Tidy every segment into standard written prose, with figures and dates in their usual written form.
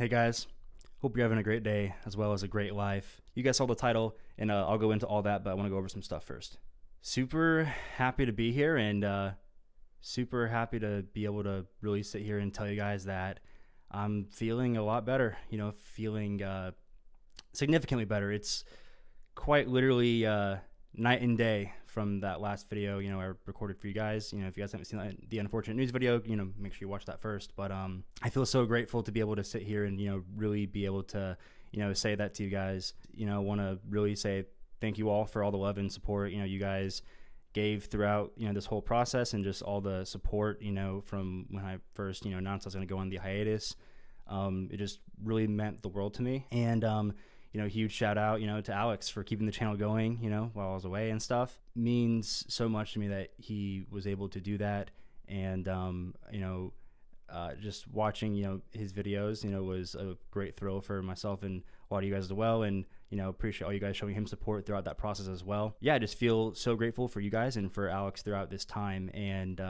Hey guys, hope you're having a great day as well as a great life. You guys saw the title, and I'll go into all that, but I want to go over some stuff first. Super happy to be here, and super happy to be able to really sit here and tell you guys that I'm feeling a lot better, feeling significantly better. It's quite literally night and day from that last video, I recorded for you guys. If you guys haven't seen the unfortunate news video, make sure you watch that first. But I feel so grateful to be able to sit here and, really be able to, say that to you guys. Want to really say thank you all for all the love and support, you guys gave throughout, this whole process, and just all the support, from when I first, announced I was going to go on the hiatus. It just really meant the world to me. And, huge shout out, to Alex for keeping the channel going, while I was away and stuff. Means so much to me that he was able to do that. And, just watching, his videos, was a great thrill for myself and a lot of you guys as well. And, appreciate all you guys showing him support throughout that process as well. Yeah, I just feel so grateful for you guys and for Alex throughout this time, and,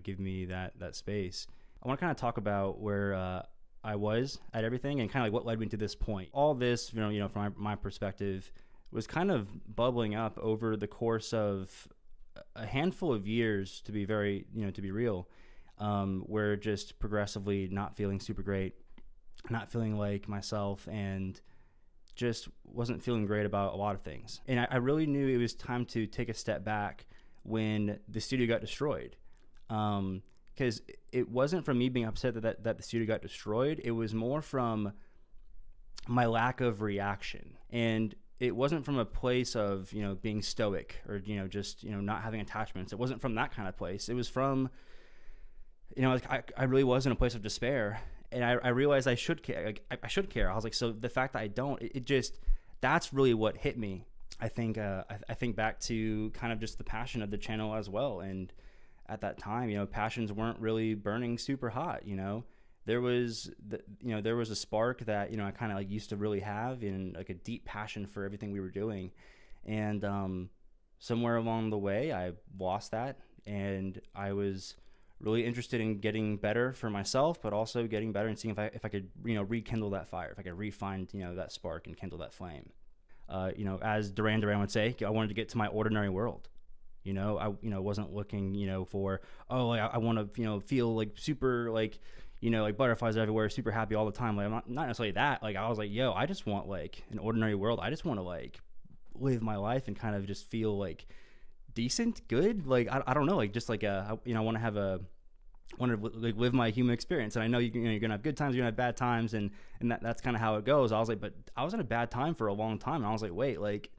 give me that space. I want to kind of talk about where, I was at everything and kind of like what led me to this point. All this, from my perspective, was kind of bubbling up over the course of a handful of years, to be very, to be real, where just progressively not feeling super great, not feeling like myself, and just wasn't feeling great about a lot of things. And I really knew it was time to take a step back when the studio got destroyed. Because it wasn't from me being upset that the studio got destroyed. It was more from my lack of reaction. And it wasn't from a place of, being stoic or, just, not having attachments. It wasn't from that kind of place. It was from, I really was in a place of despair. And I realized I should care. Like, I should care. I was like, so the fact that I don't, it just, that's really what hit me. I think back to kind of just the passion of the channel as well. And at that time, passions weren't really burning super hot. There was a spark that, I kind of like used to really have, in like a deep passion for everything we were doing. And somewhere along the way, I lost that, and I was really interested in getting better for myself, but also getting better and seeing if I could, rekindle that fire, if I could re-find, that spark and kindle that flame. As Duran Duran would say, I wanted to get to my ordinary world. I wasn't looking, for, I want to, feel like super, like, like butterflies everywhere, super happy all the time. Like, I'm not necessarily that. Like, I was like, I just want like an ordinary world. I just want to like live my life and kind of just feel like decent, good. Like, I don't know, like just like, I want to like live my human experience. And I know you're going to have good times, you're going to have bad times. And that's kind of how it goes. I was like, but I was in a bad time for a long time. And I was like, wait, like,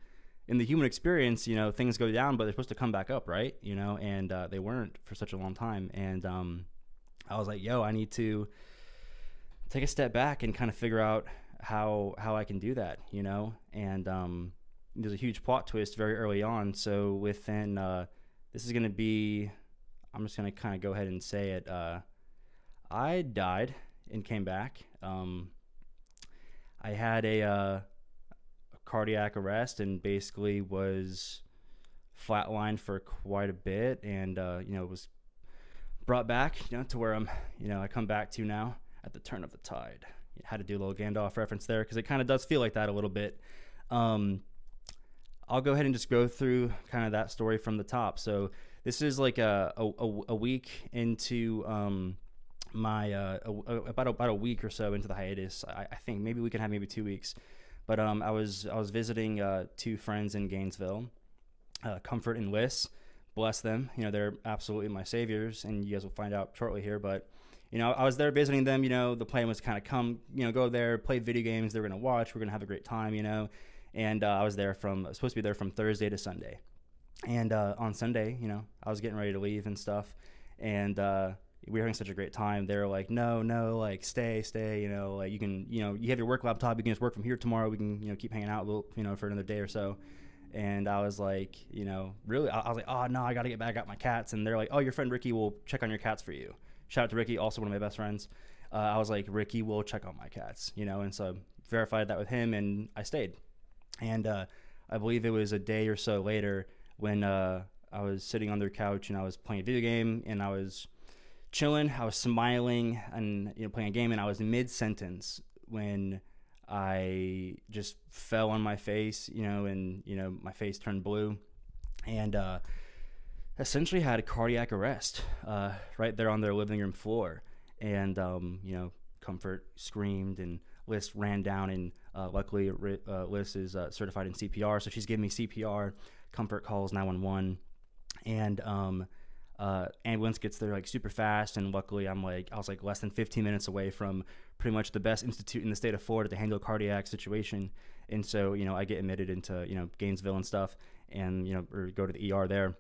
in the human experience, things go down, but they're supposed to come back up, right? And they weren't for such a long time. And I was like, I need to take a step back and kind of figure out how I can do that, And there's a huge plot twist very early on. So within, this is going to be, I'm just going to kind of go ahead and say it. I died and came back. I had a cardiac arrest and basically was flatlined for quite a bit, and was brought back to where I'm I come back to now at the turn of the tide. Had to do a little Gandalf reference there because it kind of does feel like that a little bit. I'll go ahead and just go through kind of that story from the top. So this is like a week into my about a week or so into the hiatus. I think maybe we can have maybe 2 weeks. But I was visiting two friends in Gainesville, Comfort and Liz. Bless them. They're absolutely my saviors, and you guys will find out shortly here. But I was there visiting them. The plan was kind of go there, play video games. They're gonna watch. We're gonna have a great time. And I was supposed to be there from Thursday to Sunday. And on Sunday, I was getting ready to leave and stuff, and we were having such a great time. They were like, no, like stay, like you can, you have your work laptop, you can just work from here tomorrow. We can, keep hanging out, for another day or so. And I was like, really, I was like, oh no, I got to get back at my cats. And they're like, oh, your friend Ricky will check on your cats for you. Shout out to Ricky, also one of my best friends. I was like, Ricky will check on my cats, and so verified that with him, and I stayed. And I believe it was a day or so later when I was sitting on their couch and I was playing a video game and I was chilling, I was smiling and playing a game, and I was mid-sentence when I just fell on my face, and my face turned blue, and essentially had a cardiac arrest right there on their living room floor. And Comfort screamed, and Liz ran down, and luckily Liz is certified in CPR, so she's giving me CPR. Comfort calls 911, and ambulance gets there like super fast, and luckily I was like less than 15 minutes away from pretty much the best institute in the state of Florida to handle a cardiac situation. And so I get admitted into Gainesville and stuff, and or go to the ER there,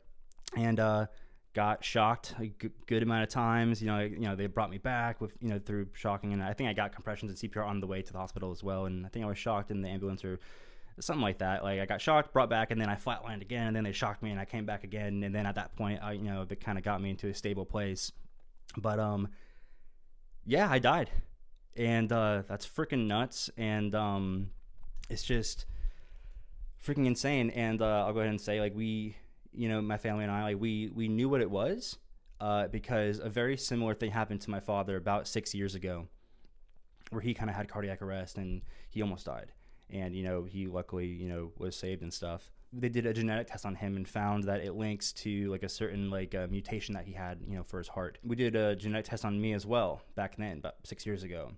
and got shocked a good amount of times. They brought me back with through shocking, and I think I got compressions and CPR on the way to the hospital as well, and I think I was shocked in the ambulance or something like that. Like I got shocked, brought back, and then I flatlined again, and then they shocked me, and I came back again, and then at that point, they kind of got me into a stable place. But yeah, I died, and that's freaking nuts, and it's just freaking insane. And I'll go ahead and say, like, we, my family and I, like, we knew what it was because a very similar thing happened to my father about 6 years ago, where he kind of had cardiac arrest and he almost died. And, he luckily, was saved and stuff. They did a genetic test on him and found that it links to like a certain mutation that he had, for his heart. We did a genetic test on me as well back then, about 6 years ago.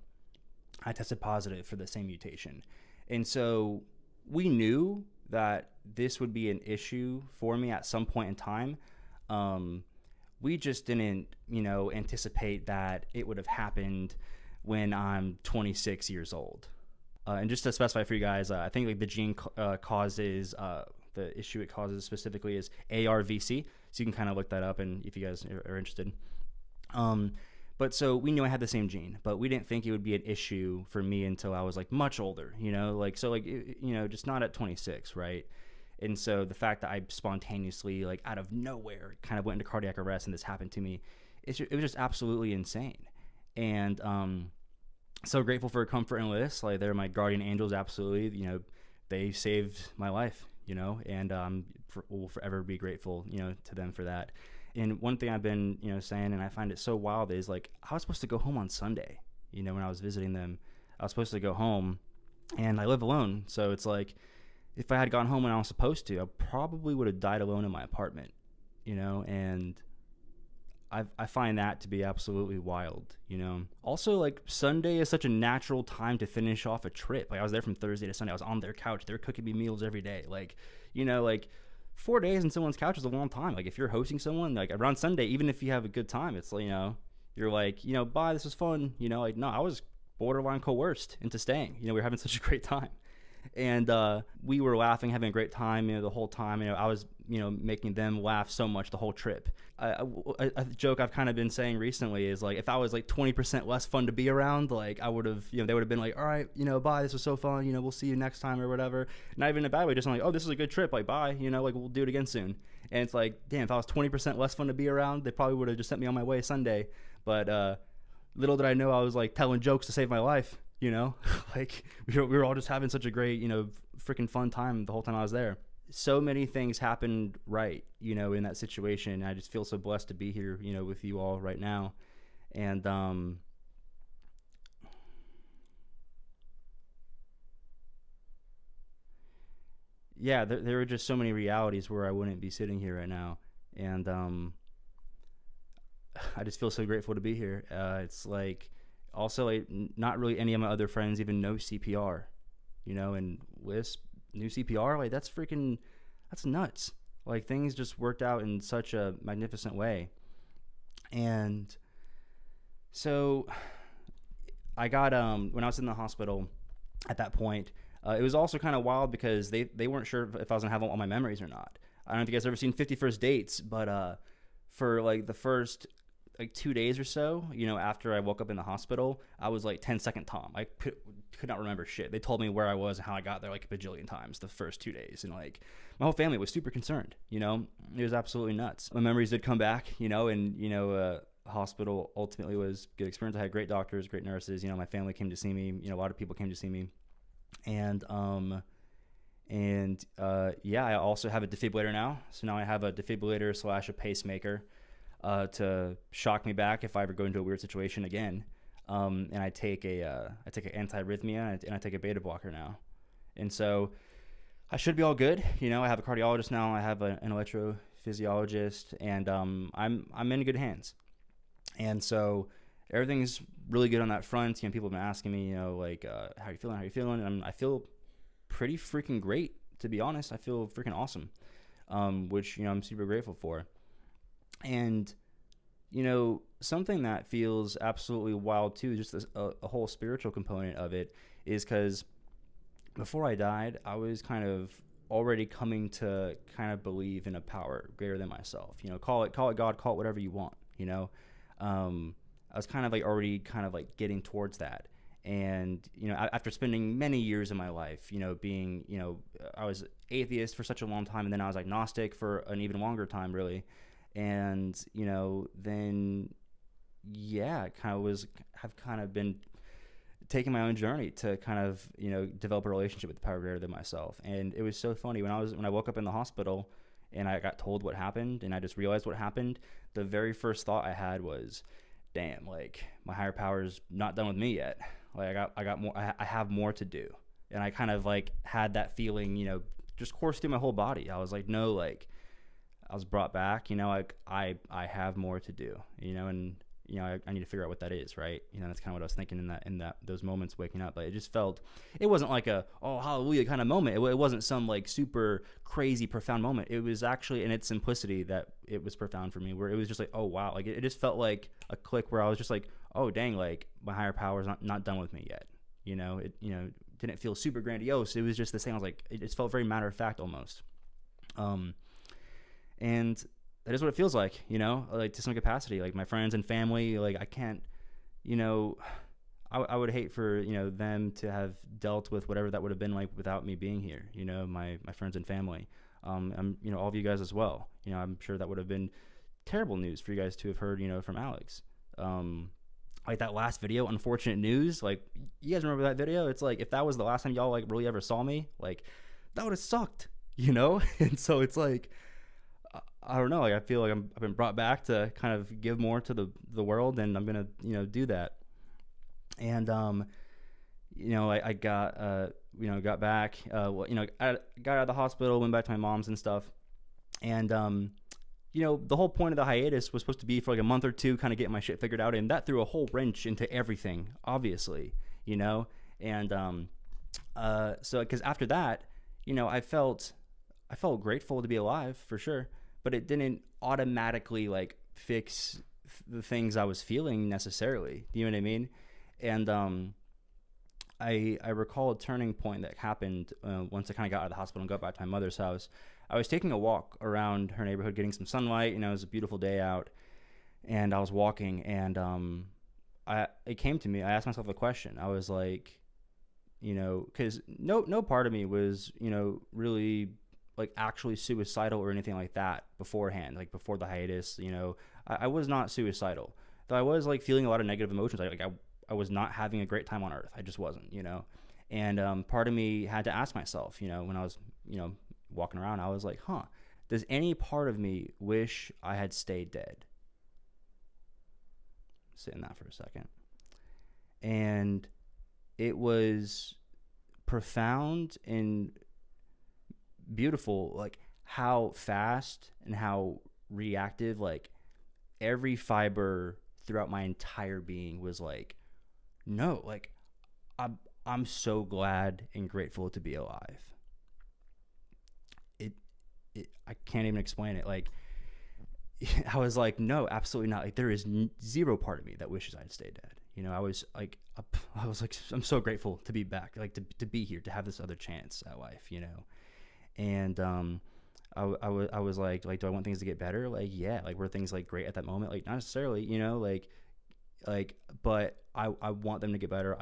I tested positive for the same mutation. And so we knew that this would be an issue for me at some point in time. We just didn't, anticipate that it would have happened when I'm 26 years old. And just to specify for you guys, I think like the gene causes, the issue it causes specifically is ARVC. So you can kind of look that up, and if you guys are interested. But so we knew I had the same gene, but we didn't think it would be an issue for me until I was like much older, just not at 26, right? And so the fact that I spontaneously, like out of nowhere, kind of went into cardiac arrest and this happened to me, it was just absolutely insane. And so grateful for Comfort and Liz. Like, they're my guardian angels, absolutely. They saved my life, and will forever be grateful, to them for that. And one thing I've been, saying, and I find it so wild, is like, I was supposed to go home on Sunday, when I was visiting them. I was supposed to go home, and I live alone. So it's like, if I had gone home when I was supposed to, I probably would have died alone in my apartment, and I find that to be absolutely wild, Also, like, Sunday is such a natural time to finish off a trip. Like, I was there from Thursday to Sunday. I was on their couch. They were cooking me meals every day. Like, like 4 days in someone's couch is a long time. Like, if you're hosting someone, like, around Sunday, even if you have a good time, it's like, you're like, bye, this was fun. Like, no, I was borderline coerced into staying. We were having such a great time. And we were laughing, having a great time, the whole time. I was, making them laugh so much the whole trip. A joke I've kind of been saying recently is, like, if I was like 20% less fun to be around, like, I would have, they would have been like, all right, bye, this was so fun, we'll see you next time or whatever. Not even in a bad way, just like, oh, this is a good trip, like, bye, like, we'll do it again soon. And it's like, damn, if I was 20% less fun to be around, they probably would have just sent me on my way Sunday. But little did I know I was like telling jokes to save my life. Like, we were all just having such a great, freaking fun time the whole time I was there. So many things happened right, in that situation. I just feel so blessed to be here, with you all right now. And, yeah, there were just so many realities where I wouldn't be sitting here right now. And, I just feel so grateful to be here. It's like, also, like, not really any of my other friends even know CPR, and Liz knew CPR. Like, that's nuts. Like, things just worked out in such a magnificent way. And so I got, when I was in the hospital at that point, it was also kind of wild because they weren't sure if I was gonna have all my memories or not. I don't know if you guys ever seen 50 First Dates, but for like the first like 2 days or so, after I woke up in the hospital, I was like 10-second Tom. I could not remember shit. They told me where I was and how I got there like a bajillion times the first 2 days. And like my whole family was super concerned, it was absolutely nuts. My memories did come back, and, hospital ultimately was a good experience. I had great doctors, great nurses, my family came to see me, a lot of people came to see me. And, yeah, I also have a defibrillator now. So now I have a defibrillator / a pacemaker, to shock me back if I ever go into a weird situation again. And I take an anti-arrhythmia, and I take a beta blocker now. And so I should be all good. You know, I have a cardiologist now. I have an electrophysiologist, and I'm in good hands. And so everything's really good on that front. You know, people have been asking me, you know, like, how you feeling? How you feeling? And I feel pretty freaking great, to be honest. I feel freaking awesome, which, you know, I'm super grateful for. And, you know, something that feels absolutely wild too, just a whole spiritual component of it, is because before I died, I was kind of already coming to kind of believe in a power greater than myself. You know, call it God, call it whatever you want. You know, I was kind of like already kind of like getting towards that. And, you know, after spending many years of my life, you know, being, you know, I was atheist for such a long time, and then I was agnostic for an even longer time, really. And, you know, then, yeah, have kind of been taking my own journey to kind of, you know, develop a relationship with the power greater than myself. And it was so funny when I woke up in the hospital and I got told what happened, and I just realized what happened. The very first thought I had was, damn, like, my higher power's not done with me yet. Like, I got more, I have more to do. And I kind of like had that feeling, you know, just course through my whole body. I was like, no, like, I was brought back, you know, like I have more to do, you know, and, you know, I need to figure out what that is, right? You know, that's kind of what I was thinking in those moments waking up. But it just felt, it wasn't like a, oh, hallelujah kind of moment. It wasn't some like super crazy profound moment. It was actually in its simplicity that it was profound for me, where it was just like, oh, wow. Like it just felt like a click where I was just like, oh, dang, like my higher power is not done with me yet. You know, it, you know, didn't feel super grandiose. It was just the same. I was like, it just felt very matter of fact almost. And that is what it feels like, you know, like to some capacity. Like my friends and family, like I can't, you know, I would hate for, you know, them to have dealt with whatever that would have been like without me being here, you know, my friends and family, you know, all of you guys as well. You know, I'm sure that would have been terrible news for you guys to have heard, you know, from Alex. Like that last video, Unfortunate News, like you guys remember that video? It's like, if that was the last time y'all like really ever saw me, like that would have sucked, you know? And so it's like, I don't know. Like I feel like I've been brought back to kind of give more to the world, and I'm gonna, you know, do that. And you know, I got you know, got back. Well, you know, I got out of the hospital, went back to my mom's and stuff. And you know, the whole point of the hiatus was supposed to be for like a month or two, kind of getting my shit figured out, and that threw a whole wrench into everything, obviously, you know. And so because after that, you know, I felt grateful to be alive for sure. But it didn't automatically like fix the things I was feeling necessarily. Do you know what I mean? And I recall a turning point that happened once I kind of got out of the hospital and got back to my mother's house. I was taking a walk around her neighborhood, getting some sunlight. You know, it was a beautiful day out, and I was walking, and it came to me. I asked myself a question. I was like, you know, because no part of me was, you know, really like actually suicidal or anything like that beforehand, like before the hiatus. You know, I was not suicidal, though I was like feeling a lot of negative emotions. I was not having a great time on earth. I just wasn't, you know. And part of me had to ask myself, you know, when I was, you know, walking around, I was like, does any part of me wish I had stayed dead? Sit in that for a second. And it was profound and beautiful, like how fast and how reactive, like every fiber throughout my entire being was like, no, like I'm so glad and grateful to be alive. I can't even explain it. Like I was like, no, absolutely not. Like there is zero part of me that wishes I had stayed dead. You know, I was like, I'm so grateful to be back, like to be here, to have this other chance at life, you know. And I was like, do I want things to get better? Like, yeah. Like, were things like great at that moment? Like, not necessarily, you know, like, but I want them to get better.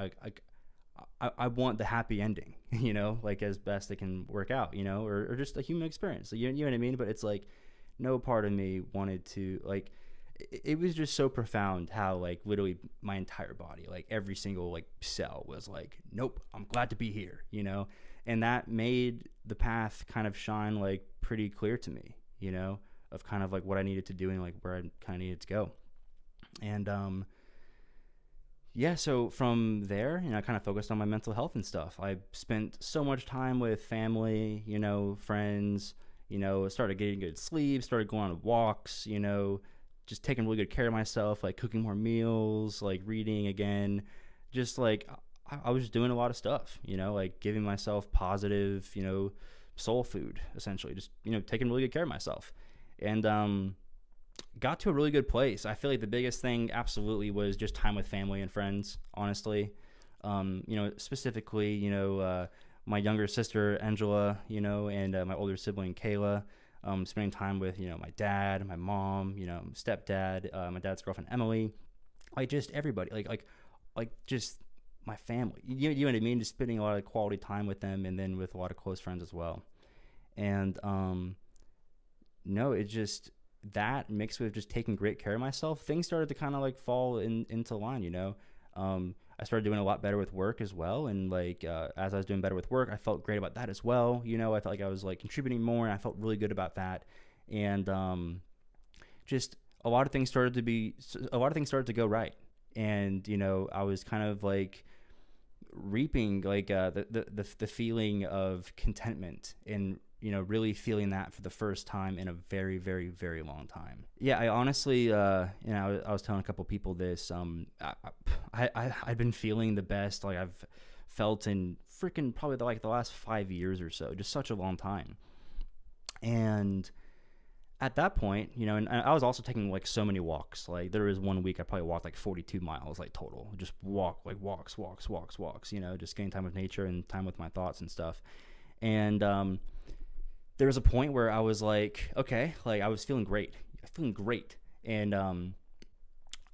I want the happy ending, you know, like as best it can work out, you know, or just a human experience. So you know what I mean? But it's like, no part of me wanted to, like, it was just so profound how like literally my entire body, like every single like cell was like, nope, I'm glad to be here, you know. And that made the path kind of shine like pretty clear to me, you know, of kind of like what I needed to do and like where I kind of needed to go. And Yeah, so from there, I kind of focused on my mental health and stuff. I spent so much time with family, friends, started getting good sleep, started going on walks, just taking really good care of myself, like cooking more meals, like reading again, just like I was just doing a lot of stuff, like giving myself positive, soul food, essentially, just, taking really good care of myself. And, got to a really good place. I feel like the biggest thing absolutely was just time with family and friends, honestly. Specifically, my younger sister, Angela, and my older sibling, Kayla, spending time with, my dad, my mom, stepdad, my dad's girlfriend, Emily, like just everybody, like just my family, you know what I mean? Just spending a lot of quality time with them and then with a lot of close friends as well. And, no, it just, that mixed with just taking great care of myself, things started to kind of like fall into line, I started doing a lot better with work as well. And like, as I was doing better with work, I felt great about that as well. I felt like I was like contributing more and I felt really good about that. And, just a lot of things started to go right. And, I was kind of like reaping like, the feeling of contentment and, really feeling that for the first time in a very, very, very long time. Yeah, I honestly, I was telling a couple people this. I've been feeling the best like I've felt in freaking probably the last 5 years or so, just such a long time. And at that point, and I was also taking like so many walks. Like there was one week I probably walked like 42 miles, like total, just walks, just getting time with nature and time with my thoughts and stuff. And, there was a point where I was like, okay, like I was feeling great. And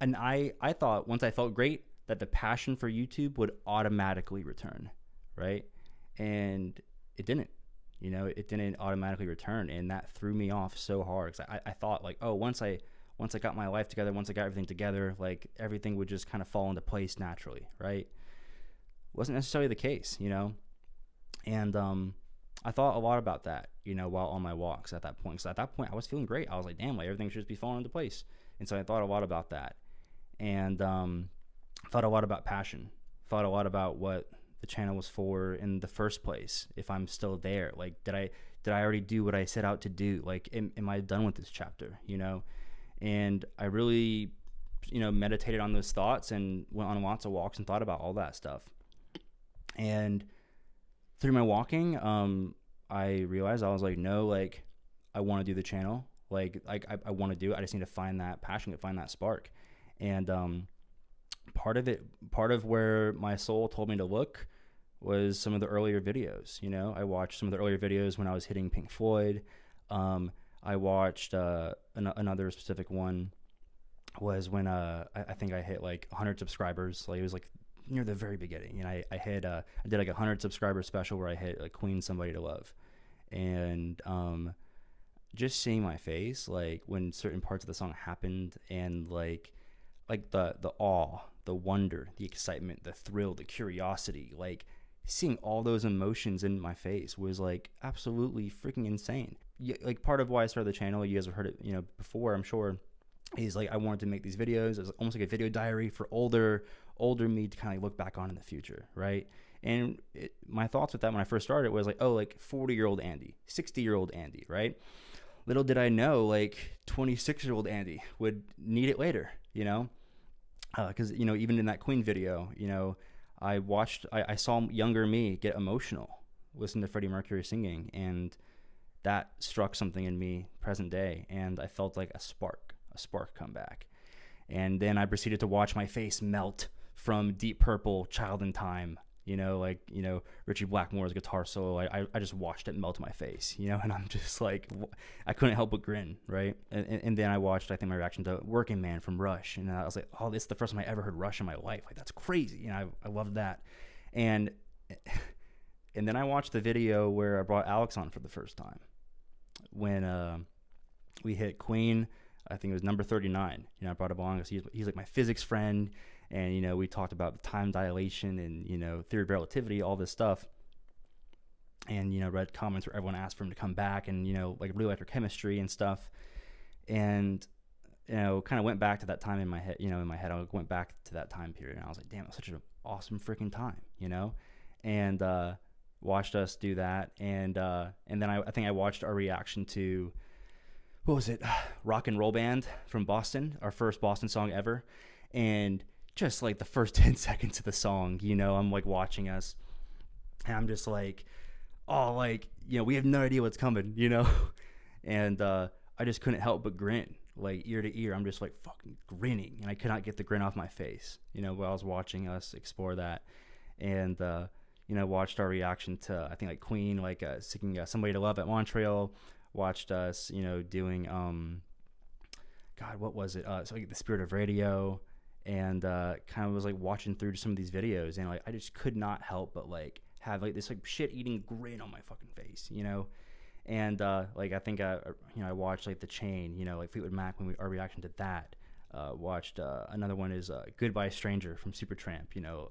I thought once I felt great that the passion for YouTube would automatically return, right? And it didn't, it didn't automatically return. And that threw me off so hard. Cause I thought like, oh, once I got my life together, once I got everything together, like everything would just kind of fall into place naturally, right? Wasn't necessarily the case, And, I thought a lot about that, while on my walks at that point. So at that point, I was feeling great. I was like, damn, like everything should just be falling into place. And so I thought a lot about that. And thought a lot about passion. Thought a lot about what the channel was for in the first place. If I'm still there, like, did I already do what I set out to do? Like, am I done with this chapter, And I really, meditated on those thoughts and went on lots of walks and thought about all that stuff. And through my walking, I realized I was like, no, like I want to do the channel. Like I want to do it. I just need to find that passion, to find that spark. And part of where my soul told me to look was some of the earlier videos. I watched some of the earlier videos when I was hitting Pink Floyd. I watched another specific one was when I think I hit like 100 subscribers. Like it was like near the very beginning, and I did like 100 subscriber special where I hit like Queen Somebody to Love. And just seeing my face like when certain parts of the song happened, and like the awe, the wonder, the excitement, the thrill, the curiosity, like seeing all those emotions in my face was like absolutely freaking insane. Like part of why I started the channel, you guys have heard it before, I'm sure, is like I wanted to make these videos. It was almost like a video diary for older me to kind of look back on in the future, right? And my thoughts with that when I first started was like, oh, like 40-year-old Andy, 60-year-old Andy, right? Little did I know, like 26-year-old Andy would need it later, because even in that Queen video, I saw younger me get emotional, listen to Freddie Mercury singing, and that struck something in me present day, and I felt like a spark come back. And then I proceeded to watch my face melt from Deep Purple, Child in Time, Richie Blackmore's guitar solo. I just watched it melt my face, and I'm just like, I couldn't help but grin, right? And then I watched, I think, my reaction to Working Man from Rush, and I was like, oh, this is the first time I ever heard Rush in my life. Like, that's crazy. I loved that. And then I watched the video where I brought Alex on for the first time when we hit Queen. I think it was number 39. I brought him along because he's like my physics friend. And, we talked about the time dilation and, theory of relativity, all this stuff. And, read comments where everyone asked for him to come back and, like really liked our chemistry and stuff. And kind of went back to that time in my head, I went back to that time period, and I was like, damn, it was such an awesome freaking time, and watched us do that. And then I think I watched our reaction to, what was it? Rock and Roll Band from Boston, our first Boston song ever. And just like the first 10 seconds of the song, I'm like watching us, and I'm just like, oh, like, we have no idea what's coming, and I just couldn't help but grin, like ear to ear. I'm just like fucking grinning, and I could not get the grin off my face, while I was watching us explore that. And watched our reaction to, I think, like Queen, like singing Somebody to Love at Montreal. Watched us, doing God, what was it? So like The Spirit of Radio, and kind of was like watching through some of these videos, and like I just could not help but like have like this like shit eating grin on my fucking face, and like I think I watched like The Chain, like Fleetwood Mac, our reaction to that. Watched another one is Goodbye Stranger from Supertramp,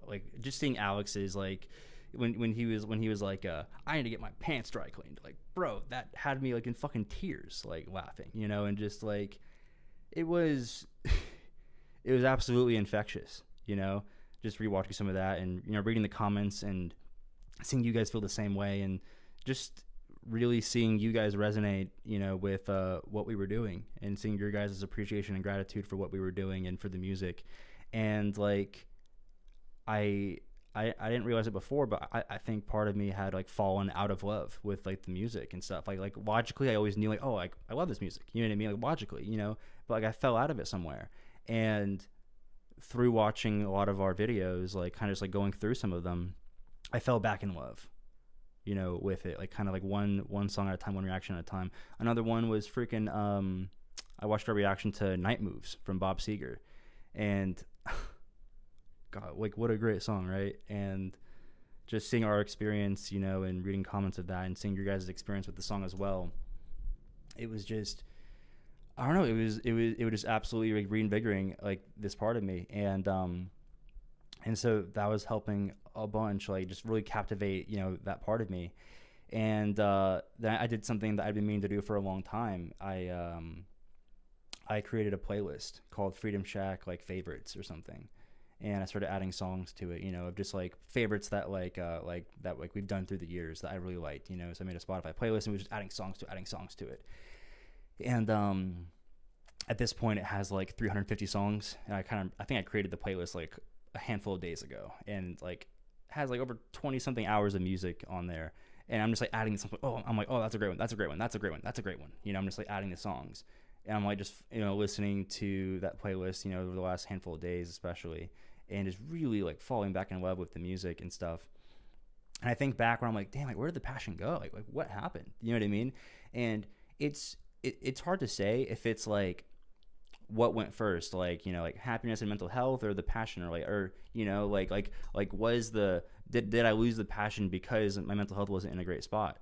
like just seeing Alex's like when he was like I need to get my pants dry cleaned, like, bro, that had me like in fucking tears, like laughing, and just like it was it was absolutely infectious, just rewatching some of that, and reading the comments and seeing you guys feel the same way, and just really seeing you guys resonate, with what we were doing, and seeing your guys' appreciation and gratitude for what we were doing and for the music. And like I didn't realize it before, but I think part of me had like fallen out of love with like the music and stuff. Like logically, I always knew like, oh, like I love this music, you know what I mean? Like logically, but like I fell out of it somewhere. And through watching a lot of our videos, like kind of just like going through some of them, I fell back in love, with it, like kind of like one song at a time, one reaction at a time. Another one was freaking, I watched our reaction to Night Moves from Bob Seger, and God, like what a great song, right? And just seeing our experience, and reading comments of that, and seeing your guys' experience with the song as well, it was just, I don't know, it was just absolutely like reinvigorating like this part of me, and so that was helping a bunch, like just really captivate, that part of me. And then I did something that I'd been meaning to do for a long time. I created a playlist called Freedom Shack like favorites or something, and I started adding songs to it, of just like favorites that like we've done through the years that I really liked, so I made a Spotify playlist and was just adding songs to it. And at this point it has like 350 songs, and I think I created the playlist like a handful of days ago, and like has like over 20 something hours of music on there. And I'm just like adding something. Oh, I'm like, oh, that's a great one. That's a great one. That's a great one. That's a great one. I'm just like adding the songs, and I'm like just listening to that playlist, over the last handful of days especially, and just really like falling back in love with the music and stuff. And I think back when I'm like, damn, like where did the passion go? Like what happened? You know what I mean? And it's hard to say if it's like what went first, like like happiness and mental health, or the passion, or like was the did I lose the passion because my mental health wasn't in a great spot,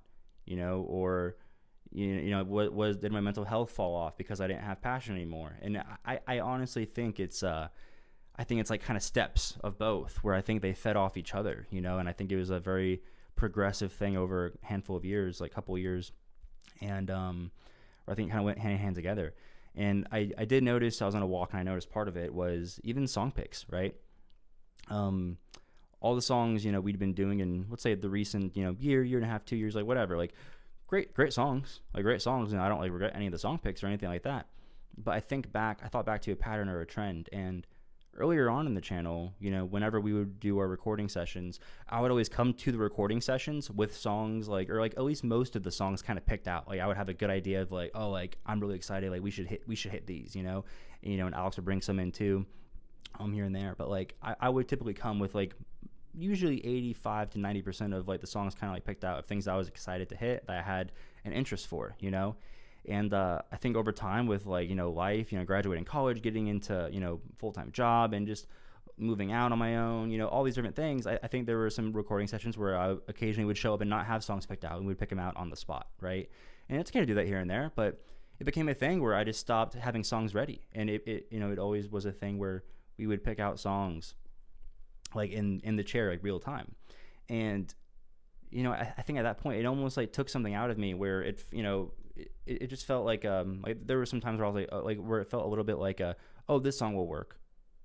or did my mental health fall off because I didn't have passion anymore? And I honestly think it's like kind of steps of both, where I think they fed off each other, and I think it was a very progressive thing over a handful of years, like a couple of years, and I think it kind of went hand in hand together. And I did notice, I was on a walk, and I noticed part of it was even song picks, right? All the songs, we'd been doing in, let's say, the recent, year and a half, 2 years, like whatever, like great songs, and I don't like regret any of the song picks or anything like that. But I thought back to a pattern or a trend, and earlier on in the channel, whenever we would do our recording sessions, I would always come to the recording sessions with songs or at least most of the songs kind of picked out. Like I would have a good idea of like, oh, like I'm really excited, like we should hit these, and Alex would bring some in too, here and there. But like I would typically come with like usually 85 to 90% of like the songs kind of like picked out of things I was excited to hit, that I had an interest for, And I think over time with like, life, graduating college, getting into, full-time job, and just moving out on my own, all these different things, I think there were some recording sessions where I occasionally would show up and not have songs picked out, and we'd pick them out on the spot, right? And it's okay to do that here and there, but it became a thing where I just stopped having songs ready. And it always was a thing where we would pick out songs like in the chair, like real time. And, I think at that point it almost like took something out of me where it, it just felt like there were some times where I was like where it felt a little bit like oh, this song will work,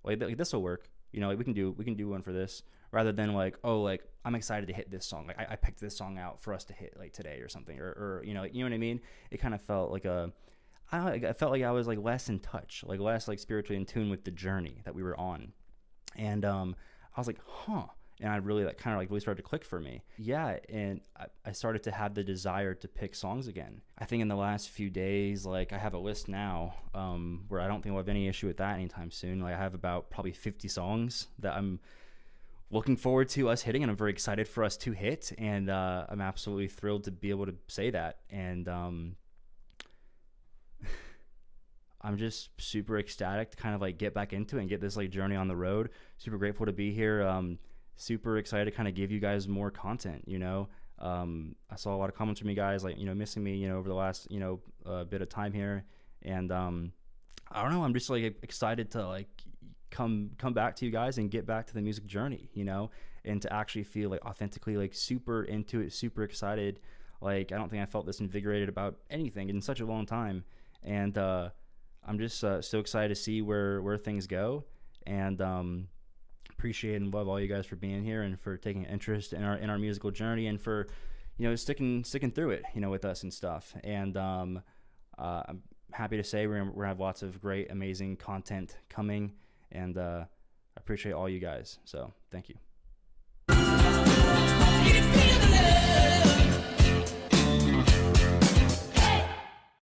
like this will work, like we can do one for this, rather than like, oh, like I'm excited to hit this song, like I picked this song out for us to hit like today or something, or you know what I mean. It kind of felt like I felt like I was like less in touch, like less like spiritually in tune with the journey that we were on. And I was like, huh. And I really, that kind of like really started to click for me. Yeah. And I started to have the desire to pick songs again. I think in the last few days, like I have a list now where I don't think we'll have any issue with that anytime soon. Like I have about probably 50 songs that I'm looking forward to us hitting, and I'm very excited for us to hit. And I'm absolutely thrilled to be able to say that. And I'm just super ecstatic to kind of like get back into it and get this like journey on the road. Super grateful to be here. Super excited to kind of give you guys more content. I saw a lot of comments from you guys, like, missing me, over the last, bit of time here. And I don't know, I'm just like excited to like come back to you guys and get back to the music journey, and to actually feel like authentically like super into it, super excited. Like I don't think I felt this invigorated about anything in such a long time. And I'm just so excited to see where things go, and appreciate and love all you guys for being here and for taking interest in our musical journey, and for sticking through it with us and stuff. And I'm happy to say we're gonna have lots of great, amazing content coming, and I appreciate all you guys. So thank you.